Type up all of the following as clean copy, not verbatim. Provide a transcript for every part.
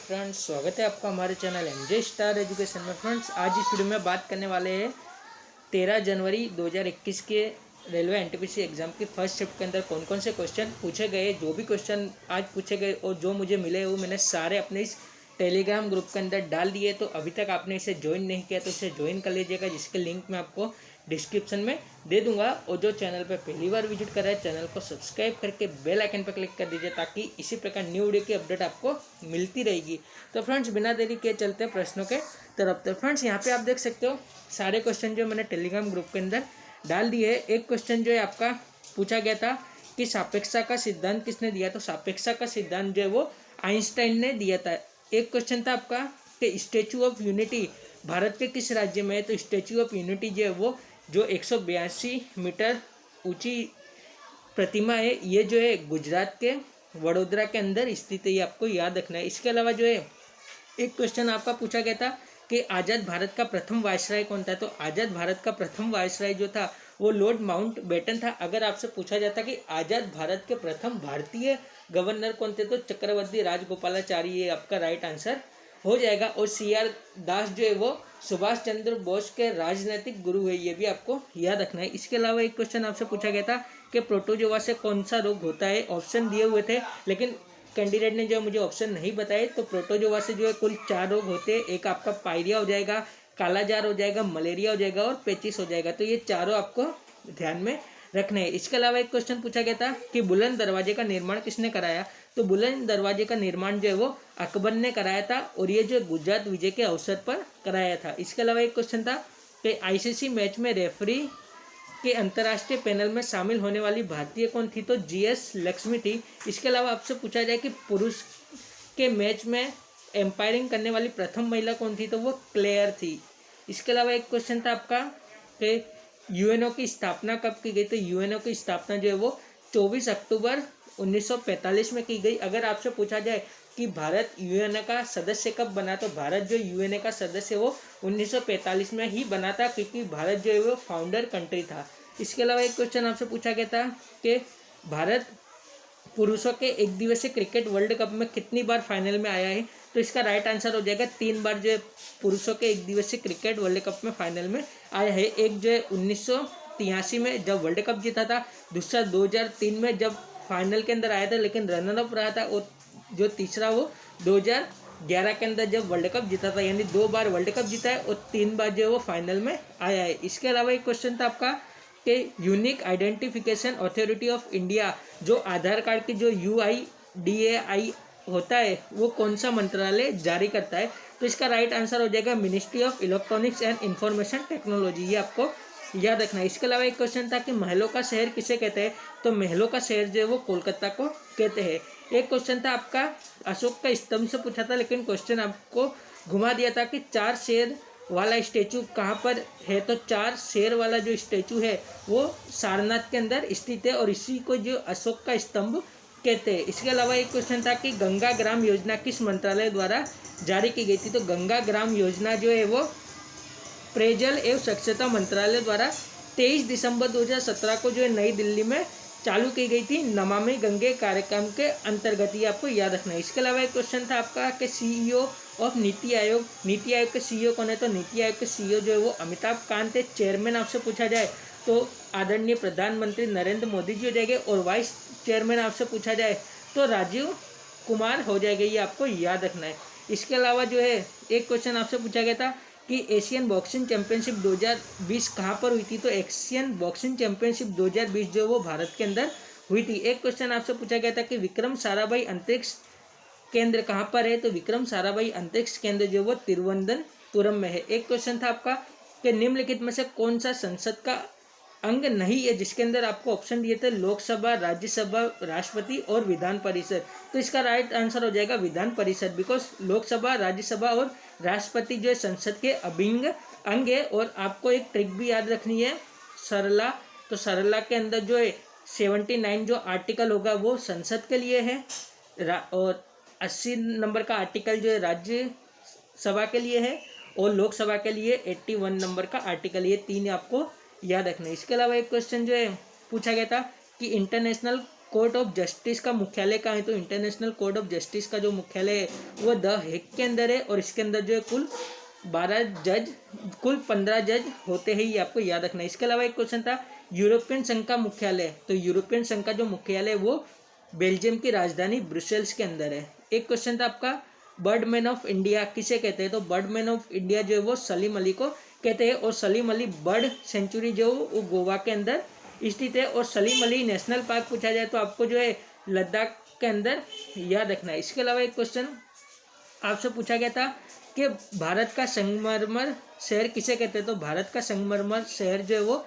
Friends, स्वागत है आपका हमारे चैनल एमजे स्टार एजुकेशन में। फ्रेंड्स, आज इस वीडियो में बात करने वाले हैं 13 जनवरी 2021 के रेलवे एनटीपीसी एग्जाम की फर्स्ट शिफ्ट के अंदर कौन कौन से क्वेश्चन पूछे गए। जो भी क्वेश्चन आज पूछे गए और जो मुझे मिले वो मैंने सारे अपने इस टेलीग्राम ग्रुप के अंदर डाल दिए। तो अभी तक आपने इसे ज्वाइन नहीं किया तो इसे ज्वाइन कर लीजिएगा, जिसके लिंक मैं आपको डिस्क्रिप्शन में दे दूंगा। और जो चैनल पर पहली बार विजिट कर रहा है, चैनल को सब्सक्राइब करके बेल आइकन पर क्लिक कर दीजिए, ताकि इसी प्रकार न्यू वीडियो की अपडेट आपको मिलती रहेगी। तो फ्रेंड्स, बिना देरी के चलते हैं प्रश्नों के तरफ। तो फ्रेंड्स, यहाँ पे आप देख सकते हो सारे क्वेश्चन जो मैंने टेलीग्राम ग्रुप के अंदर डाल दिए है। एक क्वेश्चन जो है आपका पूछा गया था कि सापेक्षा का सिद्धांत किसने दिया, तो सापेक्षा का सिद्धांत जो है वो आइंस्टाइन ने दिया था। एक क्वेश्चन था आपका कि स्टैचू ऑफ यूनिटी भारत के किस राज्य में है, तो स्टैचू ऑफ यूनिटी जो है वो जो 182 मीटर ऊंची प्रतिमा है, ये जो है गुजरात के वडोदरा के अंदर स्थित है, ये आपको याद रखना है। इसके अलावा जो है एक क्वेश्चन आपका पूछा गया था कि आज़ाद भारत का प्रथम वायसराय कौन था, तो आज़ाद भारत का प्रथम वायसराय जो था वो लॉर्ड माउंट बेटन था। अगर आपसे पूछा जाता कि आज़ाद भारत के प्रथम भारतीय गवर्नर कौन थे, तो चक्रवर्ती राजगोपालाचारी, ये आपका राइट आंसर हो जाएगा। और CR दास जो है वो सुभाष चंद्र बोस के राजनीतिक गुरु है, ये भी आपको याद रखना है। इसके अलावा एक क्वेश्चन आपसे पूछा गया था कि प्रोटोजोआ से कौन सा रोग होता है। ऑप्शन दिए हुए थे, लेकिन कैंडिडेट ने जो मुझे ऑप्शन नहीं बताए। तो प्रोटोजोआ से जो है कुल 4 रोग होते हैं। एक आपका पायरिया हो जाएगा, कालाजार हो जाएगा, मलेरिया हो जाएगा और पेचिस हो जाएगा। तो ये चारों आपको ध्यान में रखने हैं। इसके अलावा एक क्वेश्चन पूछा गया था कि बुलंद दरवाजे का निर्माण किसने कराया, तो बुलंद दरवाजे का निर्माण जो है वो अकबर ने कराया था, और ये जो गुजरात विजय के अवसर पर कराया था। इसके अलावा एक क्वेश्चन था कि ICC मैच में रेफरी के अंतर्राष्ट्रीय पैनल में शामिल होने वाली भारतीय कौन थी, तो GS लक्ष्मी थी। इसके अलावा आपसे पूछा जाए कि पुरुष के मैच में एम्पायरिंग करने वाली प्रथम महिला कौन थी, तो वो क्लेयर थी। इसके अलावा एक क्वेश्चन था आपका कि UNO की स्थापना कब की गई, तो UNO की स्थापना जो है वो 24 अक्टूबर 1945 में की गई। अगर आपसे पूछा जाए कि भारत UN का सदस्य कब बना, तो भारत जो UN का सदस्य वो 1945 में ही बना था, क्योंकि भारत जो है वो फाउंडर कंट्री था। इसके अलावा एक क्वेश्चन आपसे पूछा गया था कि भारत पुरुषों के एक दिवसीय क्रिकेट वर्ल्ड कप में कितनी बार फाइनल में आया है, तो इसका राइट आंसर हो जाएगा 3 बार जो है पुरुषों के एक दिवसीय क्रिकेट वर्ल्ड कप में फाइनल में आया है। एक जो है 1983 में जब वर्ल्ड कप जीता था, दूसरा 2003 में जब फाइनल के अंदर आया था लेकिन रनर अप रहा था, और जो तीसरा वो 2011 के अंदर जब वर्ल्ड कप जीता था। यानी 2 बार वर्ल्ड कप जीता है और 3 बार जो है वो फाइनल में आया है। इसके अलावा एक क्वेश्चन था आपका कि unique identification authority of India, जो आधार कार्ड की जो UIDAI होता है, वो कौन सा मंत्रालय जारी करता है, तो इसका राइट आंसर हो जाएगा ministry of electronics and information technology, ये आपको याद रखना है। इसके अलावा एक क्वेश्चन था कि महलों का शहर किसे कहते हैं, तो महलों का शहर जो है वो कोलकाता को कहते हैं। एक क्वेश्चन था आपका अशोक का स्तंभ से पूछा था, लेकिन क्वेश्चन आपको घुमा दिया था कि 4 शेर वाला स्टेचू कहाँ पर है, तो 4 शेर वाला जो स्टेचू है वो सारनाथ के अंदर स्थित है, और इसी को जो अशोक का स्तंभ कहते हैं। इसके अलावा एक क्वेश्चन था कि गंगा ग्राम योजना किस मंत्रालय द्वारा जारी की गई थी, तो गंगा ग्राम योजना जो है वो पेयजल एवं स्वच्छता मंत्रालय द्वारा 23 दिसंबर 2017 को जो है नई दिल्ली में चालू की गई थी, नमामि गंगे कार्यक्रम के अंतर्गत, ये आपको याद रखना है। इसके अलावा एक क्वेश्चन था आपका कि CEO ऑफ नीति आयोग, नीति आयोग के CEO कौन है, तो नीति आयोग के CEO जो है वो अमिताभ कांत है। चेयरमैन आपसे पूछा जाए तो आदरणीय प्रधानमंत्री नरेंद्र मोदी जी हो जाएंगे, और वाइस चेयरमैन आपसे पूछा जाए तो राजीव कुमार हो जाएगा, ये आपको याद रखना है। इसके अलावा जो है एक क्वेश्चन आपसे पूछा गया था कि एशियन बॉक्सिंग चैंपियनशिप 2020 कहाँ पर हुई थी, तो एशियन बॉक्सिंग चैंपियनशिप 2020 जो वो भारत के अंदर हुई थी। एक क्वेश्चन आपसे पूछा गया था कि विक्रम साराभाई अंतरिक्ष केंद्र कहाँ पर है, तो विक्रम साराभाई अंतरिक्ष केंद्र जो वो तिरुवनंतपुरम में है। एक क्वेश्चन था आपका कि निम्नलिखित में से कौन सा संसद का अंग नहीं है, जिसके अंदर आपको ऑप्शन दिए थे लोकसभा, राज्यसभा, राष्ट्रपति और विधान परिषद, तो इसका राइट आंसर हो जाएगा विधान परिषद, बिकॉज लोकसभा, राज्यसभा और राष्ट्रपति जो है संसद के अभिन्न अंग है। और आपको एक ट्रिक भी याद रखनी है, सरला, तो सरला के अंदर जो है 79 जो आर्टिकल होगा वो संसद के लिए है, और 80 नंबर का आर्टिकल जो है राज्यसभा के लिए है, और लोकसभा के लिए 81 नंबर का आर्टिकल, ये 3 आपको याद रखना है। इसके अलावा एक क्वेश्चन जो है पूछा गया था कि इंटरनेशनल कोर्ट ऑफ जस्टिस का मुख्यालय कहाँ है, तो इंटरनेशनल कोर्ट ऑफ जस्टिस का जो मुख्यालय है वो द हेग के अंदर है, और इसके अंदर जो है कुल 15 जज होते हैं, ये आपको याद रखना है। इसके अलावा एक क्वेश्चन था यूरोपियन संघ का मुख्यालय, तो यूरोपियन संघ का जो मुख्यालय है वो बेल्जियम की राजधानी ब्रुसेल्स के अंदर है। एक क्वेश्चन था आपका बर्डमैन ऑफ इंडिया किसे कहते हैं, तो बर्डमैन ऑफ इंडिया जो है वो सलीम अली को कहते हैं, और सलीम अली बर्ड सेंचुरी जो वो गोवा के अंदर स्थित है, और सलीम अली नेशनल पार्क पूछा जाए तो आपको जो है लद्दाख के अंदर याद रखना है। इसके अलावा एक क्वेश्चन आपसे पूछा गया था कि भारत का संगमरमर शहर किसे कहते हैं, तो भारत का संगमरमर शहर जो है वो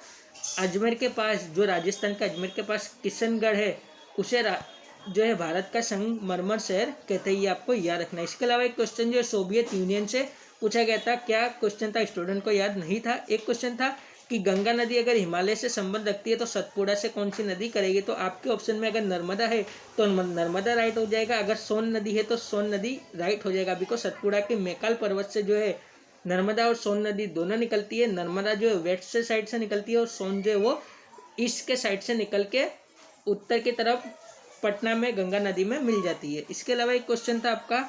अजमेर के पास, जो राजस्थान का अजमेर के पास किशनगढ़ है, उसे जो है भारत का संगमरमर शहर कहते हैं, ये आपको याद रखना है। इसके अलावा एक क्वेश्चन जो है सोवियत यूनियन से पूछा गया था, क्या क्वेश्चन था स्टूडेंट को याद नहीं था। एक क्वेश्चन था कि गंगा नदी अगर हिमालय से संबंध रखती है तो सतपुड़ा से कौन सी नदी करेगी, तो आपके ऑप्शन में अगर नर्मदा है तो नर्मदा राइट हो जाएगा, अगर सोन नदी है तो सोन नदी राइट हो जाएगा। बिकॉज सतपुड़ा के मैकाल पर्वत से जो है नर्मदा और सोन नदी दोनों निकलती है। नर्मदा जो है वेस्ट से साइड से निकलती है, और सोन जो है वो ईस्ट के साइड से निकल के उत्तर की तरफ पटना में गंगा नदी में मिल जाती है। इसके अलावा एक क्वेश्चन था आपका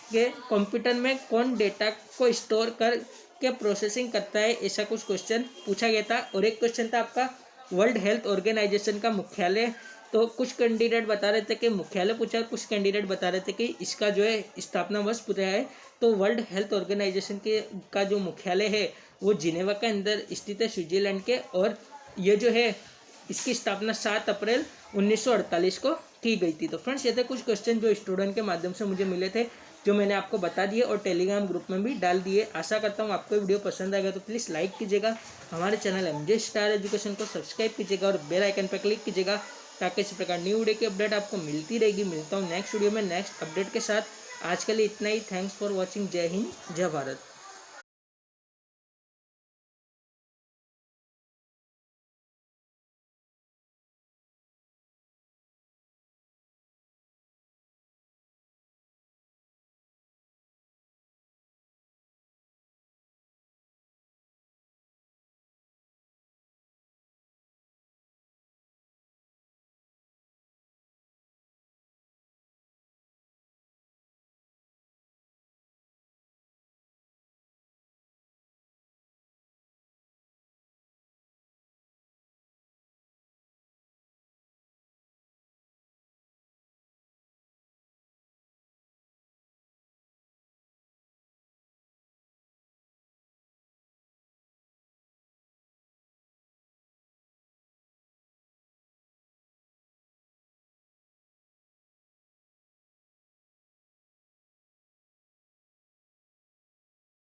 कि कंप्यूटर में कौन डेटा को स्टोर कर के प्रोसेसिंग करता है, ऐसा कुछ क्वेश्चन पूछा गया था। और एक क्वेश्चन था आपका वर्ल्ड हेल्थ ऑर्गेनाइजेशन का मुख्यालय, तो कुछ कैंडिडेट बता रहे थे कि मुख्यालय पूछा, और कुछ कैंडिडेट बता रहे थे कि इसका जो है स्थापना वर्ष पूछा है। तो वर्ल्ड हेल्थ ऑर्गेनाइजेशन के का जो मुख्यालय है वो जिनेवा के अंदर स्थित है, स्विट्जरलैंड के, और ये जो है इसकी स्थापना 7 अप्रैल 1948 को की गई थी। तो फ्रेंड्स, ये थे कुछ क्वेश्चन जो स्टूडेंट के माध्यम से मुझे मिले थे, जो मैंने आपको बता दिए और टेलीग्राम ग्रुप में भी डाल दिए। आशा करता हूँ आपको वीडियो पसंद आएगा, तो प्लीज़ लाइक कीजिएगा, हमारे चैनल एमजे स्टार एजुकेशन को सब्सक्राइब कीजिएगा और बेल आइकन पर क्लिक कीजिएगा, ताकि इसी प्रकार न्यू वीडियो की अपडेट आपको मिलती रहेगी। मिलता हूँ नेक्स्ट वीडियो में नेक्स्ट अपडेट के साथ। आज के लिए इतना ही। Thanks for watching. जय हिंद, जय भारत।